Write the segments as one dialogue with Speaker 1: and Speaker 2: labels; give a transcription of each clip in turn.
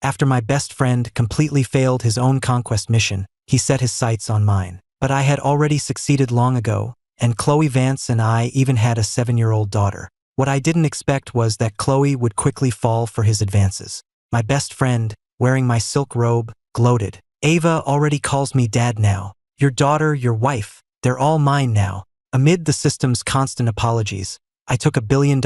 Speaker 1: After my best friend completely failed his own conquest mission, he set his sights on mine. But I had already succeeded long ago, and Chloe Vance and I even had a 7-year-old daughter. What I didn't expect was that Chloe would quickly fall for his advances. My best friend, wearing my silk robe, gloated. "Ava already calls me dad now. Your daughter, your wife, they're all mine now." Amid the system's constant apologies, I took $1 billion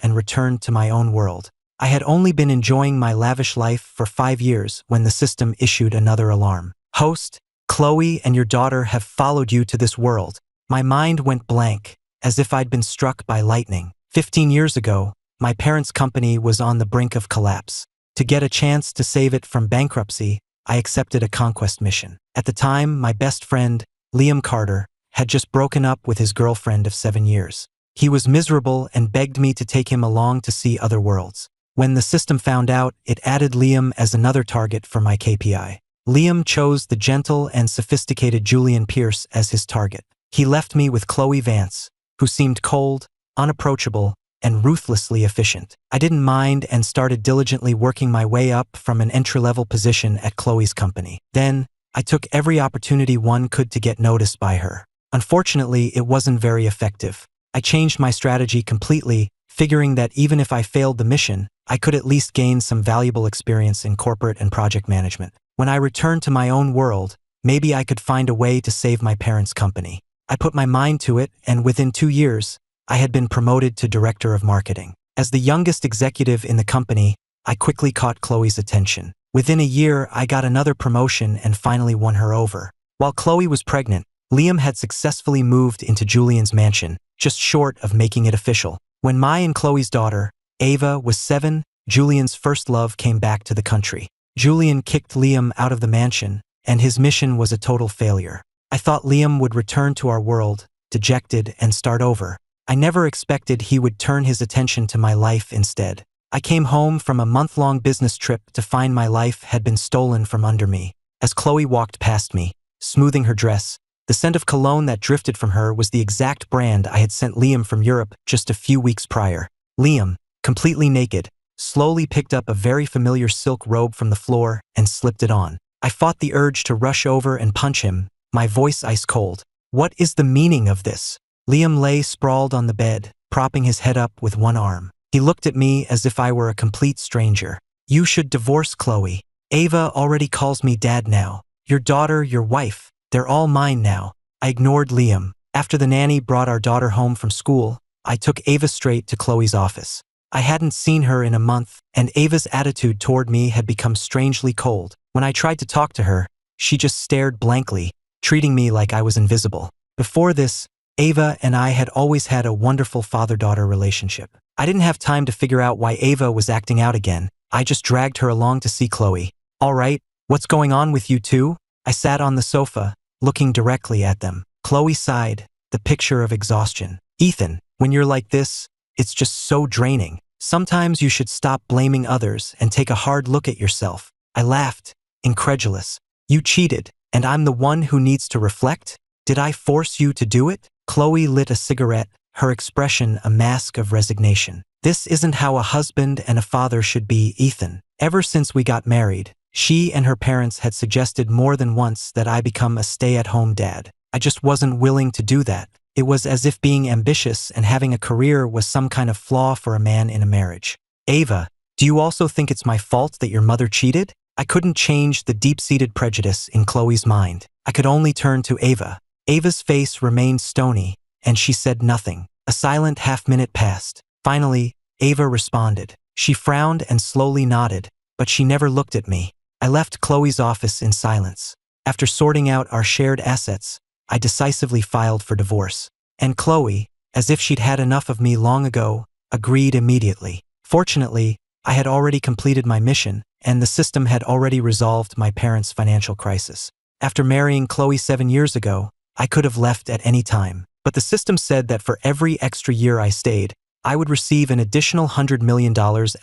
Speaker 1: and returned to my own world. I had only been enjoying my lavish life for 5 years when the system issued another alarm. "Host, Chloe and your daughter have followed you to this world." My mind went blank, as if I'd been struck by lightning. 15 years ago, my parents' company was on the brink of collapse. To get a chance to save it from bankruptcy, I accepted a conquest mission. At the time, my best friend, Liam Carter, had just broken up with his girlfriend of 7 years. He was miserable and begged me to take him along to see other worlds. When the system found out, it added Liam as another target for my KPI. Liam chose the gentle and sophisticated Julian Pierce as his target. He left me with Chloe Vance, who seemed cold, unapproachable, and ruthlessly efficient. I didn't mind and started diligently working my way up from an entry-level position at Chloe's company. Then, I took every opportunity one could to get noticed by her. Unfortunately, it wasn't very effective. I changed my strategy completely, figuring that even if I failed the mission, I could at least gain some valuable experience in corporate and project management. When I returned to my own world, maybe I could find a way to save my parents' company. I put my mind to it, and within 2 years, I had been promoted to director of marketing. As the youngest executive in the company, I quickly caught Chloe's attention. Within a year, I got another promotion and finally won her over. While Chloe was pregnant, Liam had successfully moved into Julian's mansion, just short of making it official. When my and Chloe's daughter, Ava, was 7, Julian's first love came back to the country. Julian kicked Liam out of the mansion, and his mission was a total failure. I thought Liam would return to our world, dejected, and start over. I never expected he would turn his attention to my life instead. I came home from a month-long business trip to find my life had been stolen from under me. As Chloe walked past me, smoothing her dress, the scent of cologne that drifted from her was the exact brand I had sent Liam from Europe just a few weeks prior. Liam, completely naked, slowly picked up a very familiar silk robe from the floor and slipped it on. I fought the urge to rush over and punch him, my voice ice cold. "What is the meaning of this?" Liam lay sprawled on the bed, propping his head up with one arm. He looked at me as if I were a complete stranger. "You should divorce Chloe. Ava already calls me dad now. Your daughter, your wife, they're all mine now." I ignored Liam. After the nanny brought our daughter home from school, I took Ava straight to Chloe's office. I hadn't seen her in a month, and Ava's attitude toward me had become strangely cold. When I tried to talk to her, she just stared blankly, treating me like I was invisible. Before this, Ava and I had always had a wonderful father-daughter relationship. I didn't have time to figure out why Ava was acting out again. I just dragged her along to see Chloe. "All right, what's going on with you two?" I sat on the sofa, looking directly at them. Chloe sighed, the picture of exhaustion. "Ethan, when you're like this, it's just so draining. Sometimes you should stop blaming others and take a hard look at yourself." I laughed, incredulous. "You cheated, and I'm the one who needs to reflect? Did I force you to do it?" Chloe lit a cigarette, her expression a mask of resignation. "This isn't how a husband and a father should be, Ethan. Ever since we got married, she and her parents had suggested more than once that I become a stay-at-home dad. I just wasn't willing to do that. It was as if being ambitious and having a career was some kind of flaw for a man in a marriage." "Ava, do you also think it's my fault that your mother cheated?" I couldn't change the deep-seated prejudice in Chloe's mind. I could only turn to Ava. Ava's face remained stony, and she said nothing. A silent half-minute passed. Finally, Ava responded. She frowned and slowly nodded, but she never looked at me. I left Chloe's office in silence. After sorting out our shared assets, I decisively filed for divorce. And Chloe, as if she'd had enough of me long ago, agreed immediately. Fortunately, I had already completed my mission, and the system had already resolved my parents' financial crisis. After marrying Chloe 7 years ago, I could have left at any time, but the system said that for every extra year I stayed, I would receive an additional $100 million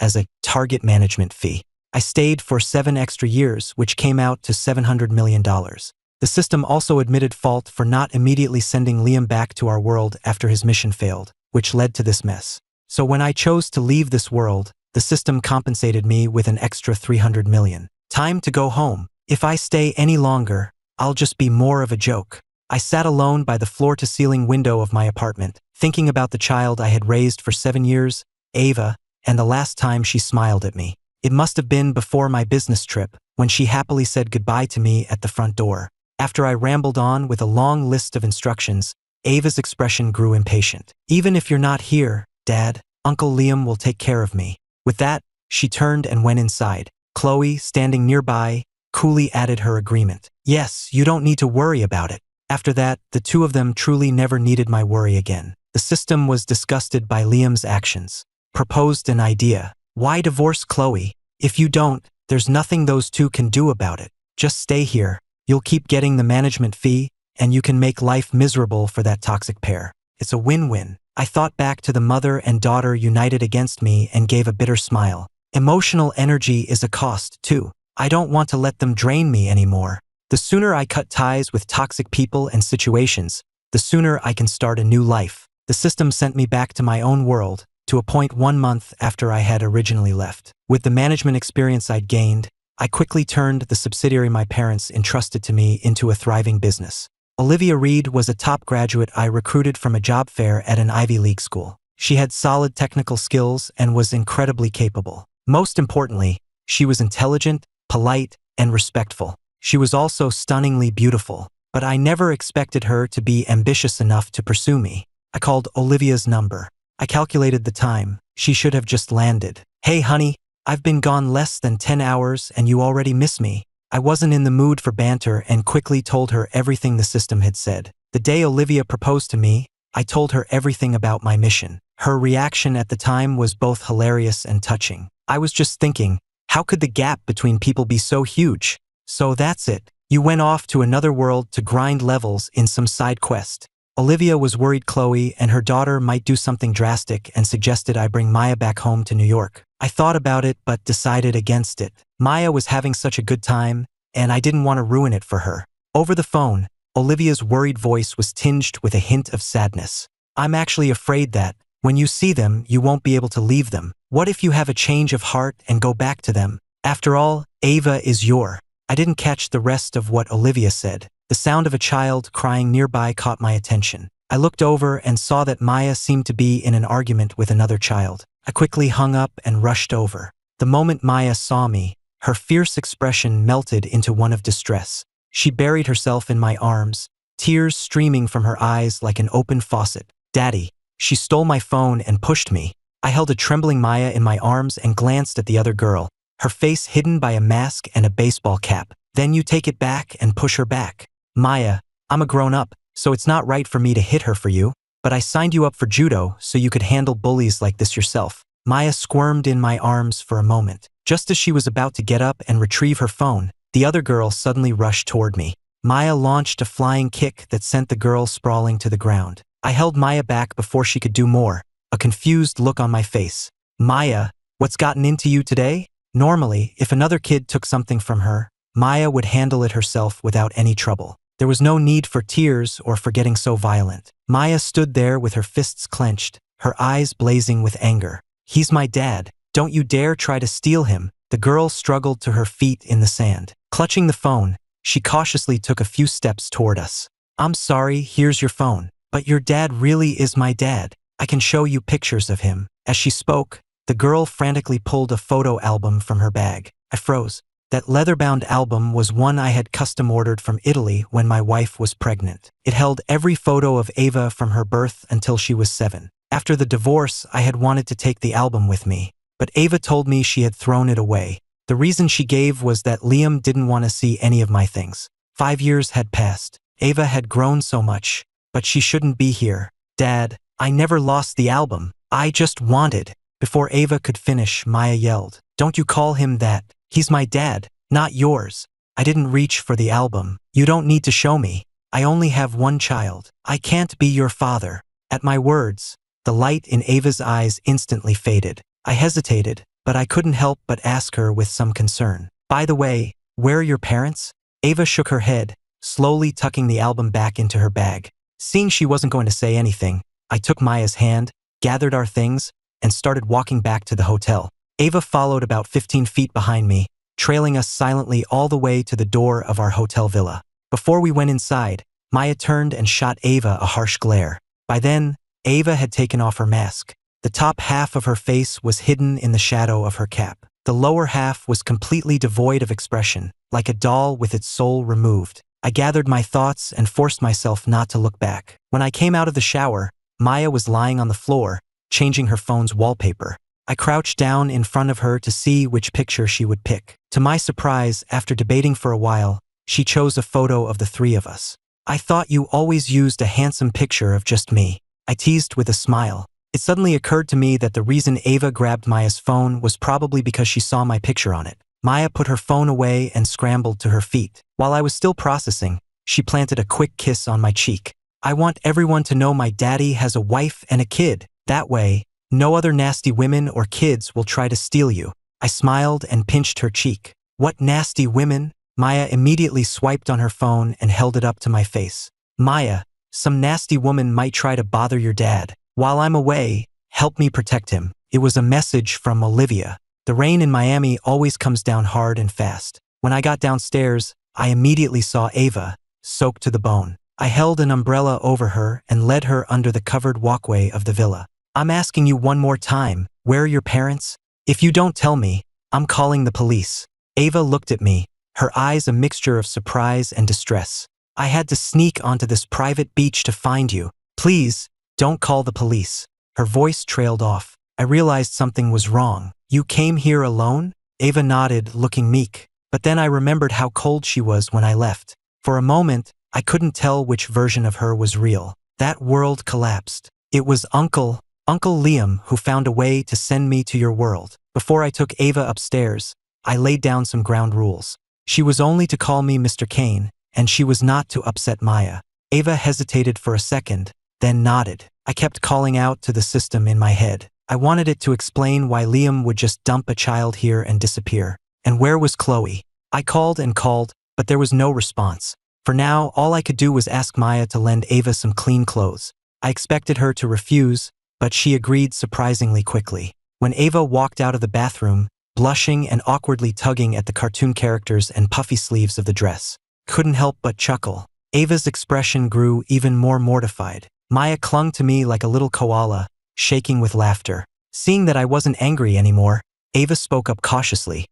Speaker 1: as a target management fee. I stayed for 7 extra years, which came out to $700 million. The system also admitted fault for not immediately sending Liam back to our world after his mission failed, which led to this mess. So when I chose to leave this world, the system compensated me with an extra 300 million. Time to go home. If I stay any longer, I'll just be more of a joke. I sat alone by the floor-to-ceiling window of my apartment, thinking about the child I had raised for 7 years, Ava, and the last time she smiled at me. It must have been before my business trip, when she happily said goodbye to me at the front door. After I rambled on with a long list of instructions, Ava's expression grew impatient. "Even if you're not here, Dad, Uncle Liam will take care of me." With that, she turned and went inside. Chloe, standing nearby, coolly added her agreement. "Yes, you don't need to worry about it." After that, the two of them truly never needed my worry again. The system was disgusted by Liam's actions. Proposed an idea. "Why divorce Chloe? If you don't, there's nothing those two can do about it. Just stay here. You'll keep getting the management fee, and you can make life miserable for that toxic pair. It's a win-win." I thought back to the mother and daughter united against me and gave a bitter smile. Emotional energy is a cost, too. I don't want to let them drain me anymore. The sooner I cut ties with toxic people and situations, the sooner I can start a new life. The system sent me back to my own world, to a point 1 month after I had originally left. With the management experience I'd gained, I quickly turned the subsidiary my parents entrusted to me into a thriving business. Olivia Reed was a top graduate I recruited from a job fair at an Ivy League school. She had solid technical skills and was incredibly capable. Most importantly, she was intelligent, polite, and respectful. She was also stunningly beautiful, but I never expected her to be ambitious enough to pursue me. I called Olivia's number. I calculated the time. She should have just landed. "Hey, honey, I've been gone less than 10 hours and you already miss me." I wasn't in the mood for banter and quickly told her everything the system had said. The day Olivia proposed to me, I told her everything about my mission. Her reaction at the time was both hilarious and touching. I was just thinking, how could the gap between people be so huge? "So that's it. You went off to another world to grind levels in some side quest." Olivia was worried Chloe and her daughter might do something drastic and suggested I bring Maya back home to New York. I thought about it but decided against it. Maya was having such a good time, and I didn't want to ruin it for her. Over the phone, Olivia's worried voice was tinged with a hint of sadness. "I'm actually afraid that, when you see them, you won't be able to leave them. What if you have a change of heart and go back to them? After all, Ava is your..." I didn't catch the rest of what Olivia said. The sound of a child crying nearby caught my attention. I looked over and saw that Maya seemed to be in an argument with another child. I quickly hung up and rushed over. The moment Maya saw me, her fierce expression melted into one of distress. She buried herself in my arms, tears streaming from her eyes like an open faucet. "Daddy." She stole my phone and pushed me. I held a trembling Maya in my arms and glanced at the other girl, her face hidden by a mask and a baseball cap. "Then you take it back and push her back." "Maya, I'm a grown-up, so it's not right for me to hit her for you. But I signed you up for judo so you could handle bullies like this yourself." Maya squirmed in my arms for a moment. Just as she was about to get up and retrieve her phone, the other girl suddenly rushed toward me. Maya launched a flying kick that sent the girl sprawling to the ground. I held Maya back before she could do more, a confused look on my face. "Maya, what's gotten into you today?" Normally, if another kid took something from her, Maya would handle it herself without any trouble. There was no need for tears or for getting so violent. Maya stood there with her fists clenched, her eyes blazing with anger. "He's my dad. Don't you dare try to steal him." The girl struggled to her feet in the sand. Clutching the phone, she cautiously took a few steps toward us. "I'm sorry, here's your phone. But your dad really is my dad. I can show you pictures of him." As she spoke, the girl frantically pulled a photo album from her bag. I froze. That leather-bound album was one I had custom-ordered from Italy when my wife was pregnant. It held every photo of Ava from her birth until she was 7. After the divorce, I had wanted to take the album with me, but Ava told me she had thrown it away. The reason she gave was that Liam didn't want to see any of my things. 5 years had passed. Ava had grown so much, but she shouldn't be here. "Dad, I never lost the album. I just wanted..." Before Ava could finish, Maya yelled, "Don't you call him that. He's my dad, not yours." I didn't reach for the album. "You don't need to show me. I only have one child. I can't be your father." At my words, the light in Ava's eyes instantly faded. I hesitated, but I couldn't help but ask her with some concern, "By the way, where are your parents?" Ava shook her head, slowly tucking the album back into her bag. Seeing she wasn't going to say anything, I took Maya's hand, gathered our things, and started walking back to the hotel. Ava followed about 15 feet behind me, trailing us silently all the way to the door of our hotel villa. Before we went inside, Maya turned and shot Ava a harsh glare. By then, Ava had taken off her mask. The top half of her face was hidden in the shadow of her cap. The lower half was completely devoid of expression, like a doll with its soul removed. I gathered my thoughts and forced myself not to look back. When I came out of the shower, Maya was lying on the floor, changing her phone's wallpaper. I crouched down in front of her to see which picture she would pick. To my surprise, after debating for a while, she chose a photo of the three of us. "I thought you always used a handsome picture of just me," I teased with a smile. It suddenly occurred to me that the reason Ava grabbed Maya's phone was probably because she saw my picture on it. Maya put her phone away and scrambled to her feet. While I was still processing, she planted a quick kiss on my cheek. "I want everyone to know my daddy has a wife and a kid. That way, no other nasty women or kids will try to steal you." I smiled and pinched her cheek. "What nasty women?" Maya immediately swiped on her phone and held it up to my face. "Maya, some nasty woman might try to bother your dad. While I'm away, help me protect him." It was a message from Olivia. The rain in Miami always comes down hard and fast. When I got downstairs, I immediately saw Ava, soaked to the bone. I held an umbrella over her and led her under the covered walkway of the villa. "I'm asking you one more time, where are your parents? If you don't tell me, I'm calling the police." Ava looked at me, her eyes a mixture of surprise and distress. "I had to sneak onto this private beach to find you. Please, don't call the police." Her voice trailed off. I realized something was wrong. "You came here alone?" Ava nodded, looking meek. But then I remembered how cold she was when I left. For a moment, I couldn't tell which version of her was real. That world collapsed. It was Uncle Liam who found a way to send me to your world. Before I took Ava upstairs, I laid down some ground rules. She was only to call me Mr. Kane, and she was not to upset Maya. Ava hesitated for a second, then nodded. I kept calling out to the system in my head. I wanted it to explain why Liam would just dump a child here and disappear. And where was Chloe? I called and called, but there was no response. For now, all I could do was ask Maya to lend Ava some clean clothes. I expected her to refuse, but she agreed surprisingly quickly. When Ava walked out of the bathroom, blushing and awkwardly tugging at the cartoon characters and puffy sleeves of the dress, couldn't help but chuckle. Ava's expression grew even more mortified. Maya clung to me like a little koala, shaking with laughter. Seeing that I wasn't angry anymore, Ava spoke up cautiously.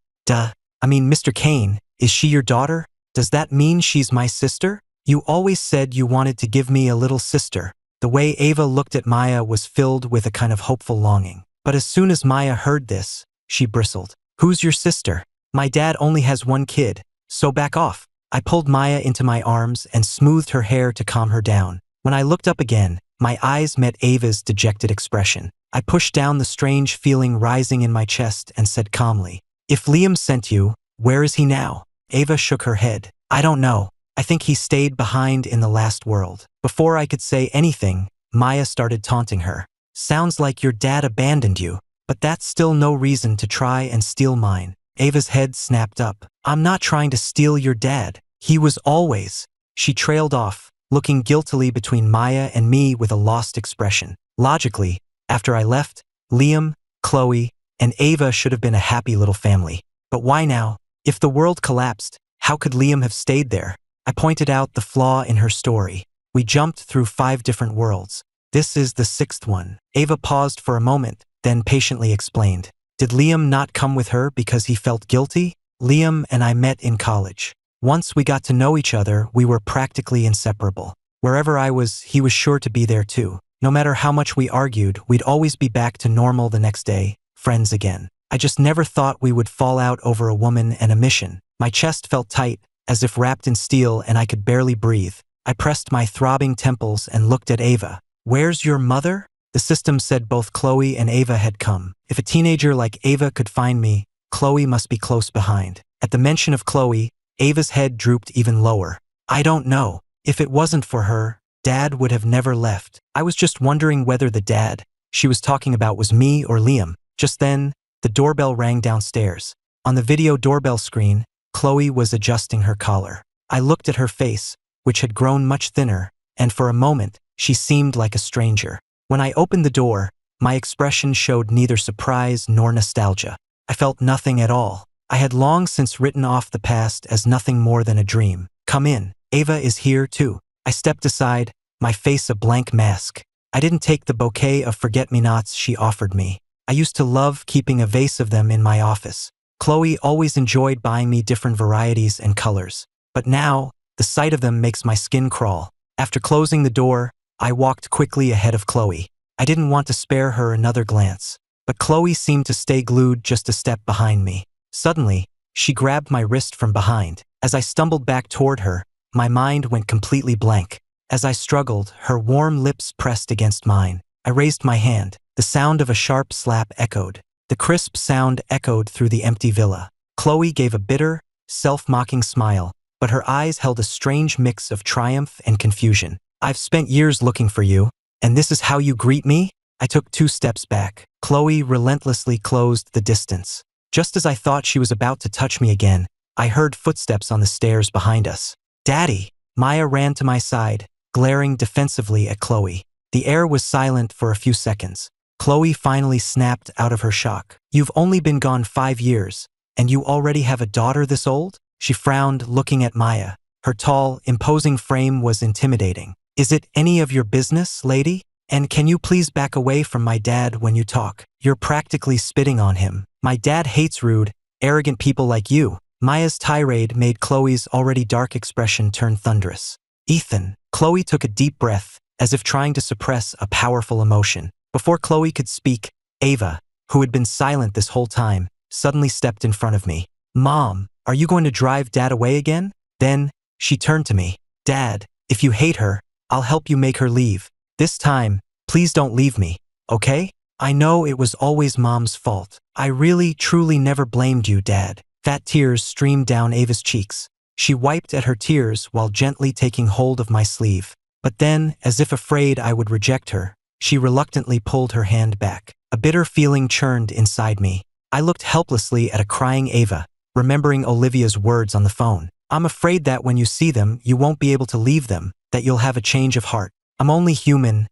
Speaker 1: Mr. Kane, is she your daughter? Does that mean she's my sister? You always said you wanted to give me a little sister." The way Ava looked at Maya was filled with a kind of hopeful longing. But as soon as Maya heard this, she bristled. "Who's your sister? My dad only has one kid, so back off." I pulled Maya into my arms and smoothed her hair to calm her down. When I looked up again, my eyes met Ava's dejected expression. I pushed down the strange feeling rising in my chest and said calmly, "If Liam sent you, where is he now?" Ava shook her head. "I don't know. I think he stayed behind in the last world." Before I could say anything, Maya started taunting her. "Sounds like your dad abandoned you, but that's still no reason to try and steal mine." Ava's head snapped up. "I'm not trying to steal your dad. He was always..." She trailed off, looking guiltily between Maya and me with a lost expression. Logically, after I left, Liam, Chloe, and Ava should have been a happy little family. But why now? If the world collapsed, how could Liam have stayed there? I pointed out the flaw in her story. "We jumped through 5 different worlds. This is the 6th one." Ava paused for a moment, then patiently explained. "Did Liam not come with her because he felt guilty? Liam and I met in college. Once we got to know each other, we were practically inseparable. Wherever I was, he was sure to be there too. No matter how much we argued, we'd always be back to normal the next day, friends again. I just never thought we would fall out over a woman and a mission." My chest felt tight, as if wrapped in steel, and I could barely breathe. I pressed my throbbing temples and looked at Ava. "Where's your mother?" The system said both Chloe and Ava had come. If a teenager like Ava could find me, Chloe must be close behind. At the mention of Chloe, Ava's head drooped even lower. "I don't know. If it wasn't for her, Dad would have never left." I was just wondering whether the dad she was talking about was me or Liam. Just then, the doorbell rang downstairs. On the video doorbell screen, Chloe was adjusting her collar. I looked at her face, which had grown much thinner, and for a moment, she seemed like a stranger. When I opened the door, my expression showed neither surprise nor nostalgia. I felt nothing at all. I had long since written off the past as nothing more than a dream. Come in. Ava is here too. I stepped aside, my face a blank mask. I didn't take the bouquet of forget-me-nots she offered me. I used to love keeping a vase of them in my office. Chloe always enjoyed buying me different varieties and colors. But now, the sight of them makes my skin crawl. After closing the door, I walked quickly ahead of Chloe. I didn't want to spare her another glance. But Chloe seemed to stay glued just a step behind me. Suddenly, she grabbed my wrist from behind. As I stumbled back toward her, my mind went completely blank. As I struggled, her warm lips pressed against mine. I raised my hand. The sound of a sharp slap echoed. The crisp sound echoed through the empty villa. Chloe gave a bitter, self-mocking smile, but her eyes held a strange mix of triumph and confusion. I've spent years looking for you, and this is how you greet me? I took 2 steps back. Chloe relentlessly closed the distance. Just as I thought she was about to touch me again, I heard footsteps on the stairs behind us. Daddy! Maya ran to my side, glaring defensively at Chloe. The air was silent for a few seconds. Chloe finally snapped out of her shock. You've only been gone 5 years, and you already have a daughter this old? She frowned, looking at Maya. Her tall, imposing frame was intimidating. Is it any of your business, lady? And can you please back away from my dad when you talk? You're practically spitting on him. My dad hates rude, arrogant people like you. Maya's tirade made Chloe's already dark expression turn thunderous. Ethan. Chloe took a deep breath, as if trying to suppress a powerful emotion. Before Chloe could speak, Ava, who had been silent this whole time, suddenly stepped in front of me. Mom, are you going to drive Dad away again? Then, she turned to me. Dad, if you hate her, I'll help you make her leave. This time, please don't leave me, okay? I know it was always Mom's fault. I really, truly never blamed you, Dad. Fat tears streamed down Ava's cheeks. She wiped at her tears while gently taking hold of my sleeve. But then, as if afraid I would reject her, she reluctantly pulled her hand back. A bitter feeling churned inside me. I looked helplessly at a crying Ava, remembering Olivia's words on the phone. I'm afraid that when you see them, you won't be able to leave them, that you'll have a change of heart. I'm only human.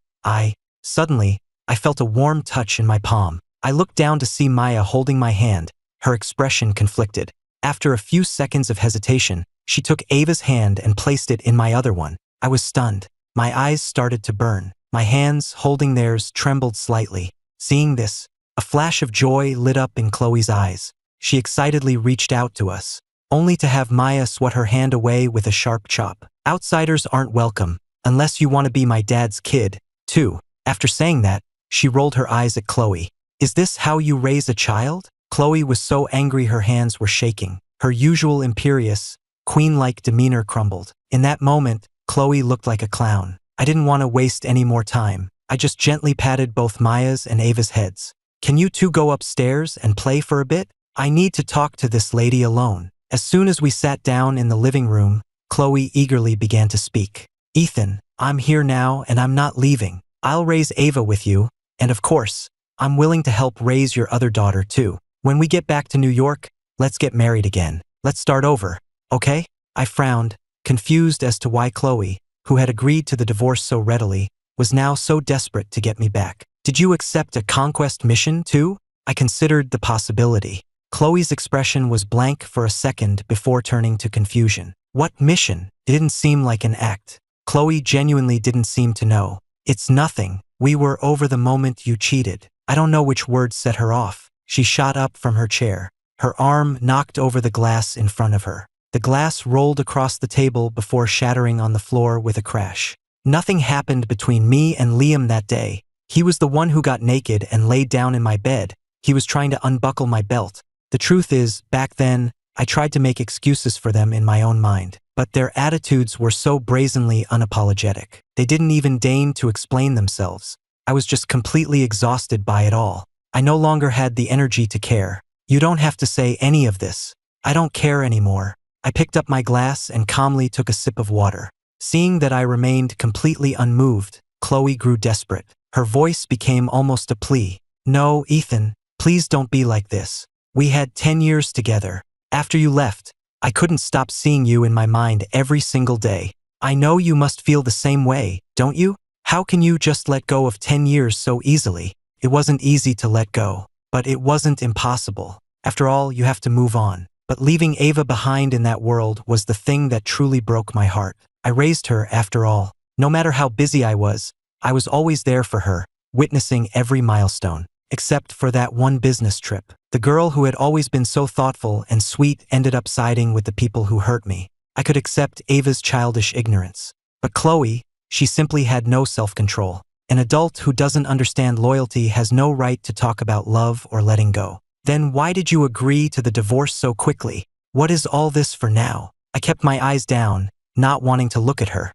Speaker 1: Suddenly, I felt a warm touch in my palm. I looked down to see Maya holding my hand, her expression conflicted. After a few seconds of hesitation, she took Ava's hand and placed it in my other one. I was stunned. My eyes started to burn. My hands, holding theirs, trembled slightly. Seeing this, a flash of joy lit up in Chloe's eyes. She excitedly reached out to us, only to have Maya swat her hand away with a sharp chop. Outsiders aren't welcome, unless you want to be my dad's kid, too. After saying that, she rolled her eyes at Chloe. Is this how you raise a child? Chloe was so angry her hands were shaking. Her usual imperious, queen-like demeanor crumbled. In that moment, Chloe looked like a clown. I didn't want to waste any more time. I just gently patted both Maya's and Ava's heads. Can you two go upstairs and play for a bit? I need to talk to this lady alone. As soon as we sat down in the living room, Chloe eagerly began to speak. Ethan, I'm here now and I'm not leaving. I'll raise Ava with you, and of course, I'm willing to help raise your other daughter too. When we get back to New York, let's get married again. Let's start over, okay? I frowned, confused as to why Chloe, who had agreed to the divorce so readily, was now so desperate to get me back. Did you accept a conquest mission too? I considered the possibility. Chloe's expression was blank for a second before turning to confusion. What mission? It didn't seem like an act. Chloe genuinely didn't seem to know. It's nothing. We were over the moment you cheated. I don't know which words set her off. She shot up from her chair. Her arm knocked over the glass in front of her. The glass rolled across the table before shattering on the floor with a crash. Nothing happened between me and Liam that day. He was the one who got naked and laid down in my bed. He was trying to unbuckle my belt. The truth is, back then, I tried to make excuses for them in my own mind. But their attitudes were so brazenly unapologetic. They didn't even deign to explain themselves. I was just completely exhausted by it all. I no longer had the energy to care. You don't have to say any of this. I don't care anymore. I picked up my glass and calmly took a sip of water. Seeing that I remained completely unmoved, Chloe grew desperate. Her voice became almost a plea. No, Ethan, please don't be like this. We had 10 years together. After you left, I couldn't stop seeing you in my mind every single day. I know you must feel the same way, don't you? How can you just let go of 10 years so easily? It wasn't easy to let go, but it wasn't impossible. After all, you have to move on. But leaving Ava behind in that world was the thing that truly broke my heart. I raised her, after all. No matter how busy I was always there for her, witnessing every milestone. Except for that one business trip. The girl who had always been so thoughtful and sweet ended up siding with the people who hurt me. I could accept Ava's childish ignorance. But Chloe, she simply had no self-control. An adult who doesn't understand loyalty has no right to talk about love or letting go. Then why did you agree to the divorce so quickly? What is all this for now? I kept my eyes down, not wanting to look at her.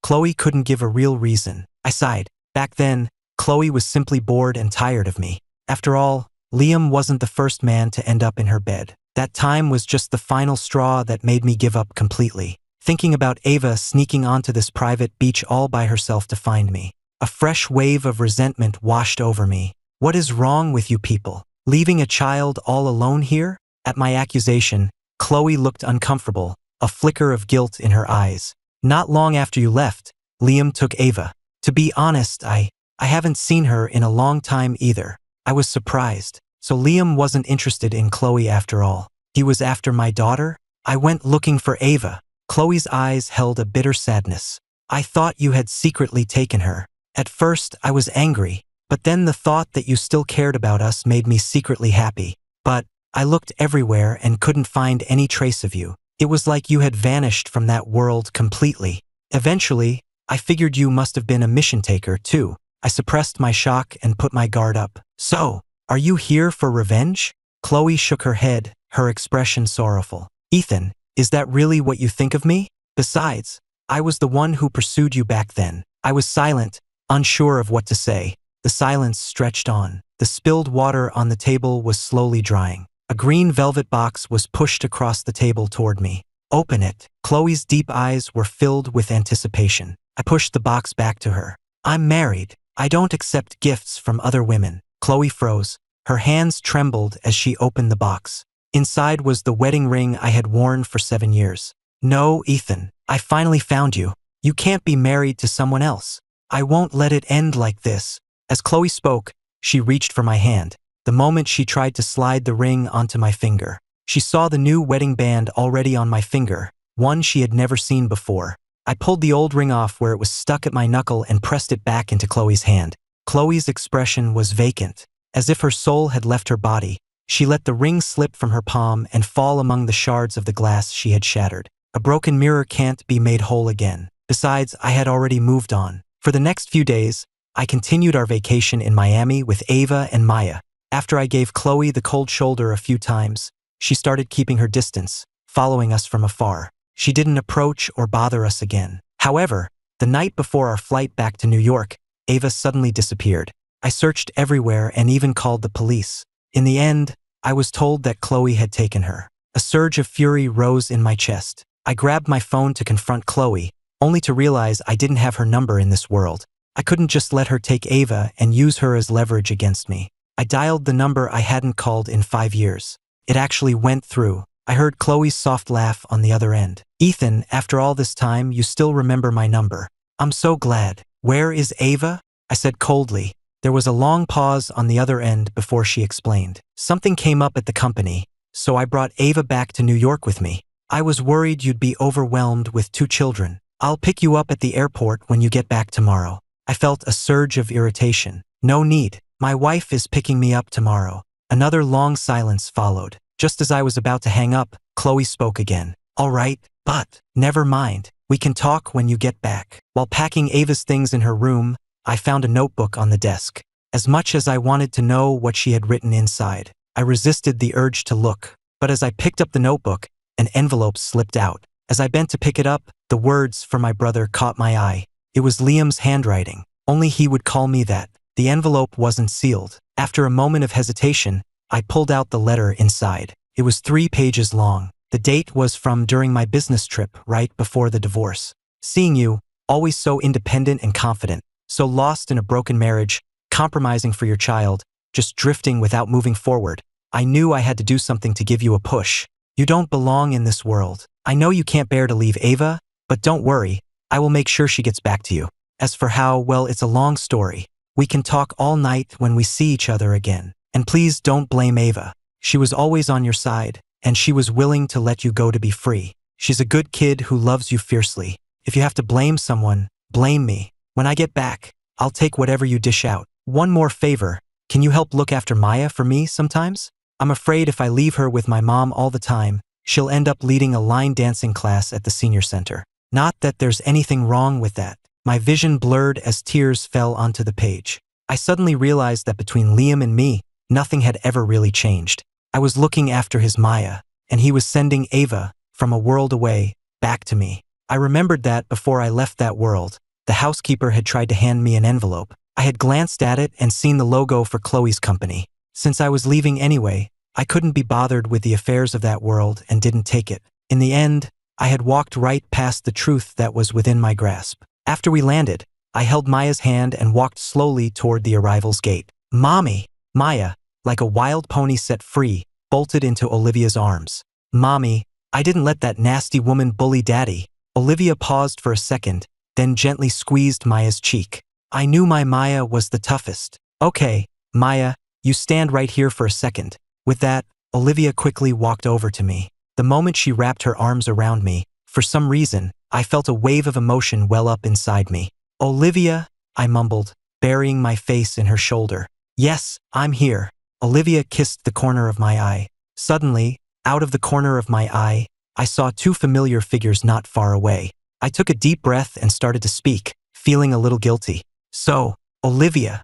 Speaker 1: Chloe couldn't give a real reason. I sighed. Back then, Chloe was simply bored and tired of me. After all, Liam wasn't the first man to end up in her bed. That time was just the final straw that made me give up completely. Thinking about Ava sneaking onto this private beach all by herself to find me. A fresh wave of resentment washed over me. What is wrong with you people? Leaving a child all alone here? At my accusation, Chloe looked uncomfortable, a flicker of guilt in her eyes. Not long after you left, Liam took Ava. To be honest, I haven't seen her in a long time either. I was surprised. So Liam wasn't interested in Chloe after all. He was after my daughter? I went looking for Ava. Chloe's eyes held a bitter sadness. I thought you had secretly taken her. At first, I was angry, but then the thought that you still cared about us made me secretly happy. But I looked everywhere and couldn't find any trace of you. It was like you had vanished from that world completely. Eventually, I figured you must have been a mission taker too. I suppressed my shock and put my guard up. So, are you here for revenge? Chloe shook her head, her expression sorrowful. Ethan, is that really what you think of me? Besides, I was the one who pursued you back then. I was silent, unsure of what to say. The silence stretched on. The spilled water on the table was slowly drying. A green velvet box was pushed across the table toward me. Open it. Chloe's deep eyes were filled with anticipation. I pushed the box back to her. I'm married. I don't accept gifts from other women. Chloe froze. Her hands trembled as she opened the box. Inside was the wedding ring I had worn for 7 years. No, Ethan, I finally found you. You can't be married to someone else. I won't let it end like this. As Chloe spoke, she reached for my hand. The moment she tried to slide the ring onto my finger, she saw the new wedding band already on my finger, one she had never seen before. I pulled the old ring off where it was stuck at my knuckle and pressed it back into Chloe's hand. Chloe's expression was vacant, as if her soul had left her body. She let the ring slip from her palm and fall among the shards of the glass she had shattered. A broken mirror can't be made whole again. Besides, I had already moved on. For the next few days, I continued our vacation in Miami with Ava and Maya. After I gave Chloe the cold shoulder a few times, she started keeping her distance, following us from afar. She didn't approach or bother us again. However, the night before our flight back to New York, Ava suddenly disappeared. I searched everywhere and even called the police. In the end, I was told that Chloe had taken her. A surge of fury rose in my chest. I grabbed my phone to confront Chloe, only to realize I didn't have her number in this world. I couldn't just let her take Ava and use her as leverage against me. I dialed the number I hadn't called in 5 years. It actually went through. I heard Chloe's soft laugh on the other end. Ethan, after all this time, you still remember my number. I'm so glad. Where is Ava? I said coldly. There was a long pause on the other end before she explained. Something came up at the company, so I brought Ava back to New York with me. I was worried you'd be overwhelmed with 2 children. I'll pick you up at the airport when you get back tomorrow. I felt a surge of irritation. No need. My wife is picking me up tomorrow. Another long silence followed. Just as I was about to hang up, Chloe spoke again. All right, but never mind. We can talk when you get back. While packing Ava's things in her room, I found a notebook on the desk. As much as I wanted to know what she had written inside, I resisted the urge to look. But as I picked up the notebook, an envelope slipped out. As I bent to pick it up, the words for my brother caught my eye. It was Liam's handwriting. Only he would call me that. The envelope wasn't sealed. After a moment of hesitation, I pulled out the letter inside. It was 3 pages long. The date was from during my business trip right before the divorce. Seeing you, always so independent and confident, so lost in a broken marriage, compromising for your child, just drifting without moving forward. I knew I had to do something to give you a push. You don't belong in this world. I know you can't bear to leave Ava, but don't worry, I will make sure she gets back to you. As for how, well, it's a long story. We can talk all night when we see each other again. And please don't blame Ava. She was always on your side, and she was willing to let you go to be free. She's a good kid who loves you fiercely. If you have to blame someone, blame me. When I get back, I'll take whatever you dish out. One more favor, can you help look after Maya for me sometimes? I'm afraid if I leave her with my mom all the time, she'll end up leading a line dancing class at the senior center. Not that there's anything wrong with that. My vision blurred as tears fell onto the page. I suddenly realized that between Liam and me, nothing had ever really changed. I was looking after his Maya, and he was sending Ava, from a world away, back to me. I remembered that before I left that world, the housekeeper had tried to hand me an envelope. I had glanced at it and seen the logo for Chloe's company. Since I was leaving anyway, I couldn't be bothered with the affairs of that world and didn't take it. In the end, I had walked right past the truth that was within my grasp. After we landed, I held Maya's hand and walked slowly toward the arrival's gate. Mommy! Maya, like a wild pony set free, bolted into Olivia's arms. Mommy, I didn't let that nasty woman bully Daddy. Olivia paused for a second, then gently squeezed Maya's cheek. I knew my Maya was the toughest. Okay, Maya, you stand right here for a second. With that, Olivia quickly walked over to me. The moment she wrapped her arms around me, for some reason, I felt a wave of emotion well up inside me. Olivia, I mumbled, burying my face in her shoulder. Yes, I'm here. Olivia kissed the corner of my eye. Suddenly, out of the corner of my eye, I saw two familiar figures not far away. I took a deep breath and started to speak, feeling a little guilty. So, Olivia,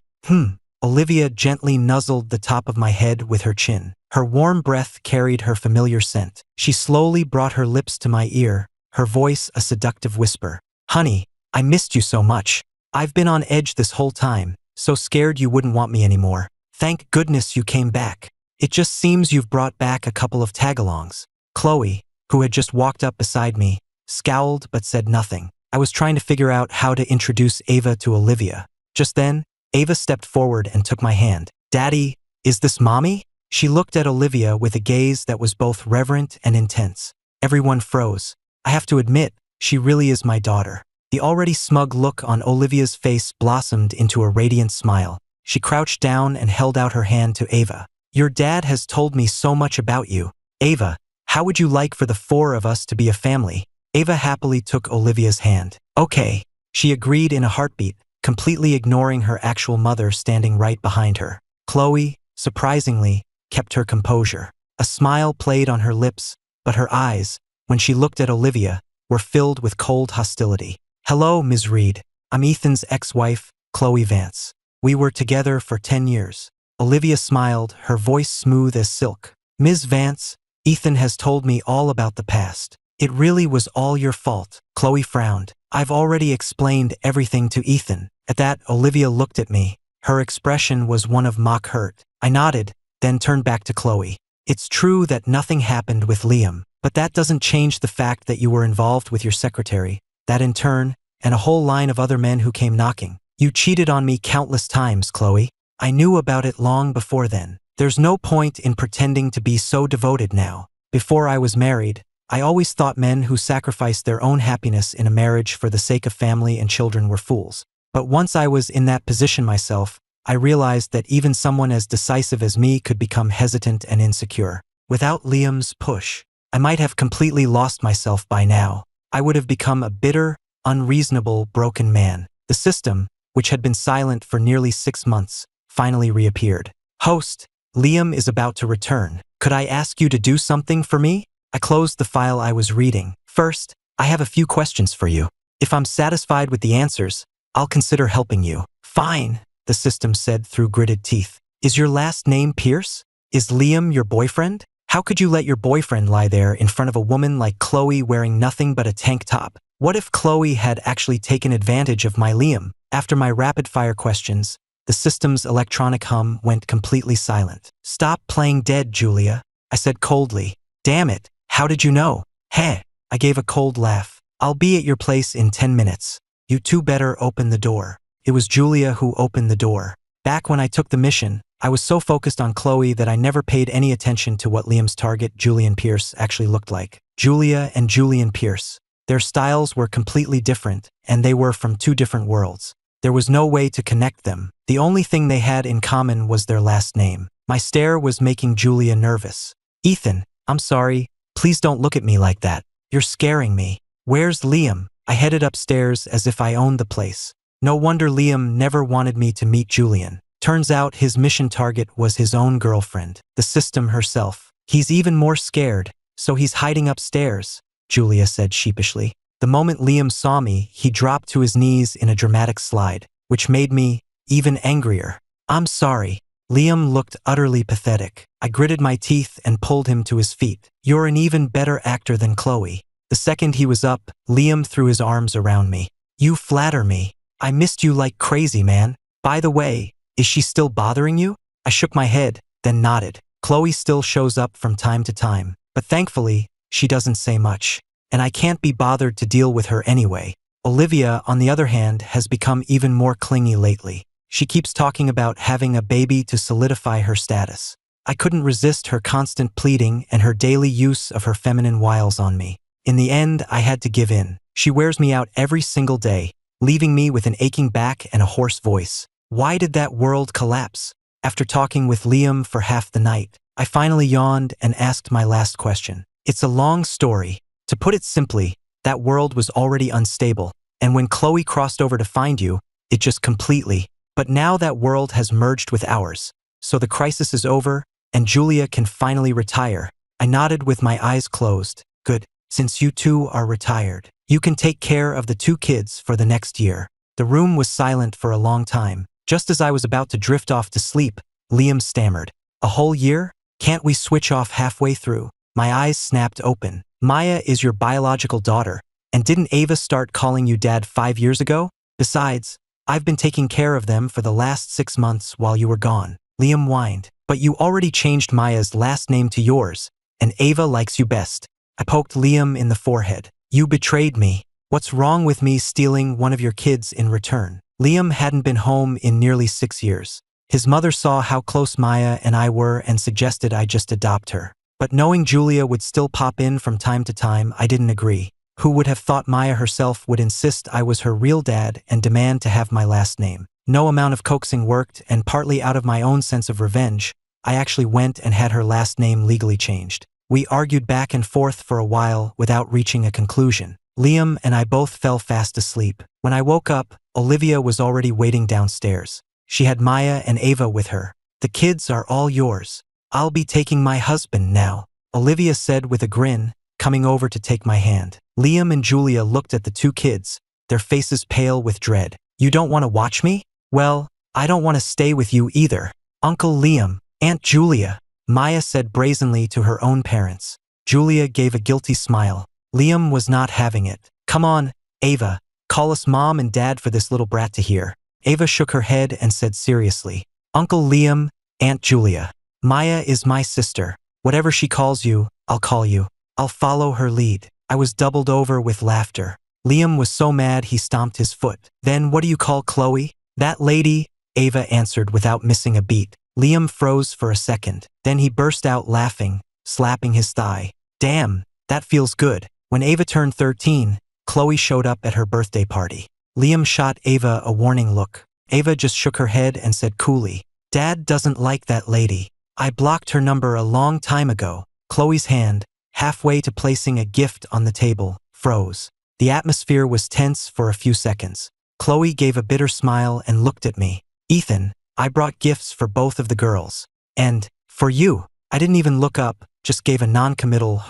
Speaker 1: Olivia gently nuzzled the top of my head with her chin. Her warm breath carried her familiar scent. She slowly brought her lips to my ear, her voice a seductive whisper. Honey, I missed you so much. I've been on edge this whole time, so scared you wouldn't want me anymore. Thank goodness you came back. It just seems you've brought back a couple of tagalongs. Chloe, who had just walked up beside me, scowled but said nothing. I was trying to figure out how to introduce Ava to Olivia. Just then, Ava stepped forward and took my hand. Daddy, is this Mommy? She looked at Olivia with a gaze that was both reverent and intense. Everyone froze. I have to admit, she really is my daughter. The already smug look on Olivia's face blossomed into a radiant smile. She crouched down and held out her hand to Ava. Your dad has told me so much about you. Ava, how would you like for the four of us to be a family? Ava happily took Olivia's hand. Okay, she agreed in a heartbeat, completely ignoring her actual mother standing right behind her. Chloe, surprisingly, kept her composure. A smile played on her lips, but her eyes, when she looked at Olivia, were filled with cold hostility. Hello, Ms. Reed. I'm Ethan's ex-wife, Chloe Vance. We were together for 10 years. Olivia smiled, her voice smooth as silk. Ms. Vance, Ethan has told me all about the past. It really was all your fault. Chloe frowned. I've already explained everything to Ethan. At that, Olivia looked at me. Her expression was one of mock hurt. I nodded, then turned back to Chloe. It's true that nothing happened with Liam, but that doesn't change the fact that you were involved with your secretary, that in turn, and a whole line of other men who came knocking. You cheated on me countless times, Chloe. I knew about it long before then. There's no point in pretending to be so devoted now. Before I was married, I always thought men who sacrificed their own happiness in a marriage for the sake of family and children were fools. But once I was in that position myself, I realized that even someone as decisive as me could become hesitant and insecure. Without Liam's push, I might have completely lost myself by now. I would have become a bitter, unreasonable, broken man. The system, which had been silent for nearly 6 months, finally reappeared. Host, Liam is about to return. Could I ask you to do something for me? I closed the file I was reading. First, I have a few questions for you. If I'm satisfied with the answers, I'll consider helping you. Fine, the system said through gritted teeth. Is your last name Pierce? Is Liam your boyfriend? How could you let your boyfriend lie there in front of a woman like Chloe wearing nothing but a tank top? What if Chloe had actually taken advantage of my Liam? After my rapid-fire questions, the system's electronic hum went completely silent. Stop playing dead, Julia, I said coldly. Damn it, how did you know? Heh, I gave a cold laugh. I'll be at your place in 10 minutes. You two better open the door. It was Julia who opened the door. Back when I took the mission, I was so focused on Chloe that I never paid any attention to what Liam's target, Julian Pierce, actually looked like. Julia and Julian Pierce. Their styles were completely different, and they were from 2 different worlds. There was no way to connect them. The only thing they had in common was their last name. My stare was making Julia nervous. Ethan, I'm sorry. Please don't look at me like that. You're scaring me. Where's Liam? I headed upstairs as if I owned the place. No wonder Liam never wanted me to meet Julian. Turns out his mission target was his own girlfriend, the system herself. He's even more scared, so he's hiding upstairs, Julia said sheepishly. The moment Liam saw me, he dropped to his knees in a dramatic slide, which made me even angrier. I'm sorry. Liam looked utterly pathetic. I gritted my teeth and pulled him to his feet. You're an even better actor than Chloe. The second he was up, Liam threw his arms around me. You flatter me. I missed you like crazy, man. By the way, is she still bothering you? I shook my head, then nodded. Chloe still shows up from time to time, but thankfully, she doesn't say much. And I can't be bothered to deal with her anyway. Olivia, on the other hand, has become even more clingy lately. She keeps talking about having a baby to solidify her status. I couldn't resist her constant pleading and her daily use of her feminine wiles on me. In the end, I had to give in. She wears me out every single day, leaving me with an aching back and a hoarse voice. Why did that world collapse? After talking with Liam for half the night, I finally yawned and asked my last question. It's a long story. To put it simply, that world was already unstable, and when Chloe crossed over to find you, it just completely. But now that world has merged with ours, so the crisis is over, and Julia can finally retire. I nodded with my eyes closed. Good, since you two are retired. You can take care of the 2 kids for the next year. The room was silent for a long time. Just as I was about to drift off to sleep, Liam stammered. A whole year? Can't we switch off halfway through? My eyes snapped open. Maya is your biological daughter, and didn't Ava start calling you dad 5 years ago? Besides, I've been taking care of them for the last 6 months while you were gone. Liam whined. But you already changed Maya's last name to yours, and Ava likes you best. I poked Liam in the forehead. You betrayed me. What's wrong with me stealing one of your kids in return? Liam hadn't been home in nearly 6 years. His mother saw how close Maya and I were and suggested I just adopt her. But knowing Julia would still pop in from time to time, I didn't agree. Who would have thought Maya herself would insist I was her real dad and demand to have my last name? No amount of coaxing worked, and partly out of my own sense of revenge, I actually went and had her last name legally changed. We argued back and forth for a while without reaching a conclusion. Liam and I both fell fast asleep. When I woke up, Olivia was already waiting downstairs. She had Maya and Ava with her. The kids are all yours. I'll be taking my husband now, Olivia said with a grin, coming over to take my hand. Liam and Julia looked at the 2 kids, their faces pale with dread. You don't want to watch me? Well, I don't want to stay with you either. Uncle Liam, Aunt Julia, Maya said brazenly to her own parents. Julia gave a guilty smile. Liam was not having it. Come on, Ava, call us mom and dad for this little brat to hear. Ava shook her head and said seriously, Uncle Liam, Aunt Julia. Maya is my sister. Whatever she calls you, I'll call you. I'll follow her lead. I was doubled over with laughter. Liam was so mad he stomped his foot. Then what do you call Chloe? That lady, Ava answered without missing a beat. Liam froze for a second. Then he burst out laughing, slapping his thigh. Damn, that feels good. When Ava turned 13, Chloe showed up at her birthday party. Liam shot Ava a warning look. Ava just shook her head and said coolly, Dad doesn't like that lady. I blocked her number a long time ago. Chloe's hand, halfway to placing a gift on the table, froze. The atmosphere was tense for a few seconds. Chloe gave a bitter smile and looked at me. Ethan, I brought gifts for both of the girls. And, for you. I didn't even look up, just gave a non-committal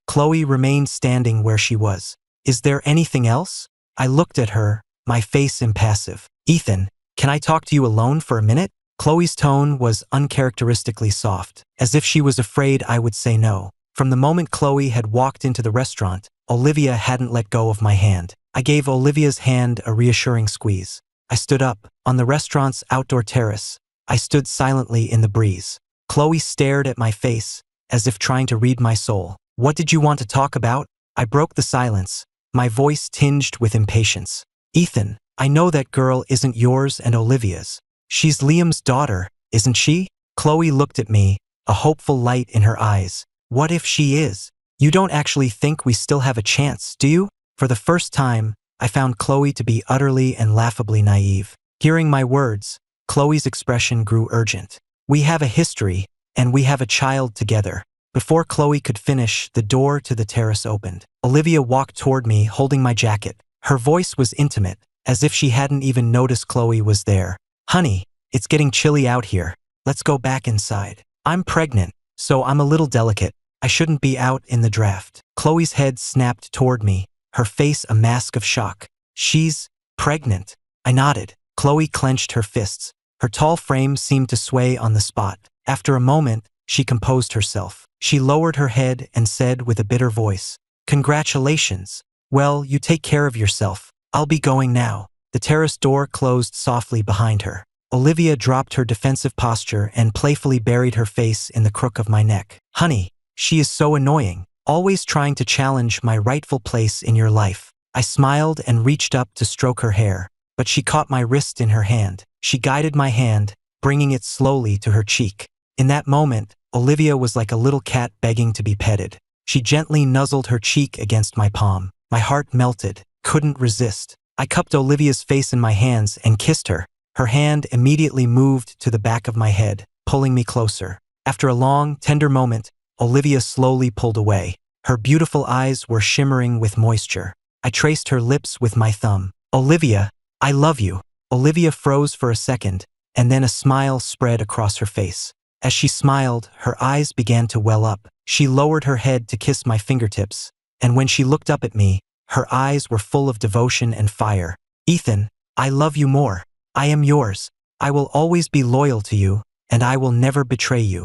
Speaker 1: Chloe remained standing where she was. Is there anything else? I looked at her, my face impassive. Ethan, can I talk to you alone for a minute? Chloe's tone was uncharacteristically soft, as if she was afraid I would say no. From the moment Chloe had walked into the restaurant, Olivia hadn't let go of my hand. I gave Olivia's hand a reassuring squeeze. I stood up. On the restaurant's outdoor terrace, I stood silently in the breeze. Chloe stared at my face, as if trying to read my soul. What did you want to talk about? I broke the silence, my voice tinged with impatience. Ethan, I know that girl isn't yours and Olivia's. She's Liam's daughter, isn't she? Chloe looked at me, a hopeful light in her eyes. What if she is? You don't actually think we still have a chance, do you? For the first time, I found Chloe to be utterly and laughably naive. Hearing my words, Chloe's expression grew urgent. We have a history, and we have a child together." Before Chloe could finish, the door to the terrace opened. Olivia walked toward me, holding my jacket. Her voice was intimate, as if she hadn't even noticed Chloe was there. "Honey, it's getting chilly out here. Let's go back inside. I'm pregnant, so I'm a little delicate. I shouldn't be out in the draft." Chloe's head snapped toward me, her face a mask of shock. "She's pregnant?" I nodded. Chloe clenched her fists. Her tall frame seemed to sway on the spot. After a moment, she composed herself. She lowered her head and said with a bitter voice, "Congratulations. Well, you take care of yourself. I'll be going now." The terrace door closed softly behind her. Olivia dropped her defensive posture and playfully buried her face in the crook of my neck. "Honey, she is so annoying, always trying to challenge my rightful place in your life." I smiled and reached up to stroke her hair, but she caught my wrist in her hand. She guided my hand, bringing it slowly to her cheek. In that moment, Olivia was like a little cat begging to be petted. She gently nuzzled her cheek against my palm. My heart melted, couldn't resist. I cupped Olivia's face in my hands and kissed her. Her hand immediately moved to the back of my head, pulling me closer. After a long, tender moment, Olivia slowly pulled away. Her beautiful eyes were shimmering with moisture. I traced her lips with my thumb. "Olivia, I love you." Olivia froze for a second, and then a smile spread across her face. As she smiled, her eyes began to well up. She lowered her head to kiss my fingertips, and when she looked up at me, her eyes were full of devotion and fire. "Ethan, I love you more. I am yours. I will always be loyal to you, and I will never betray you."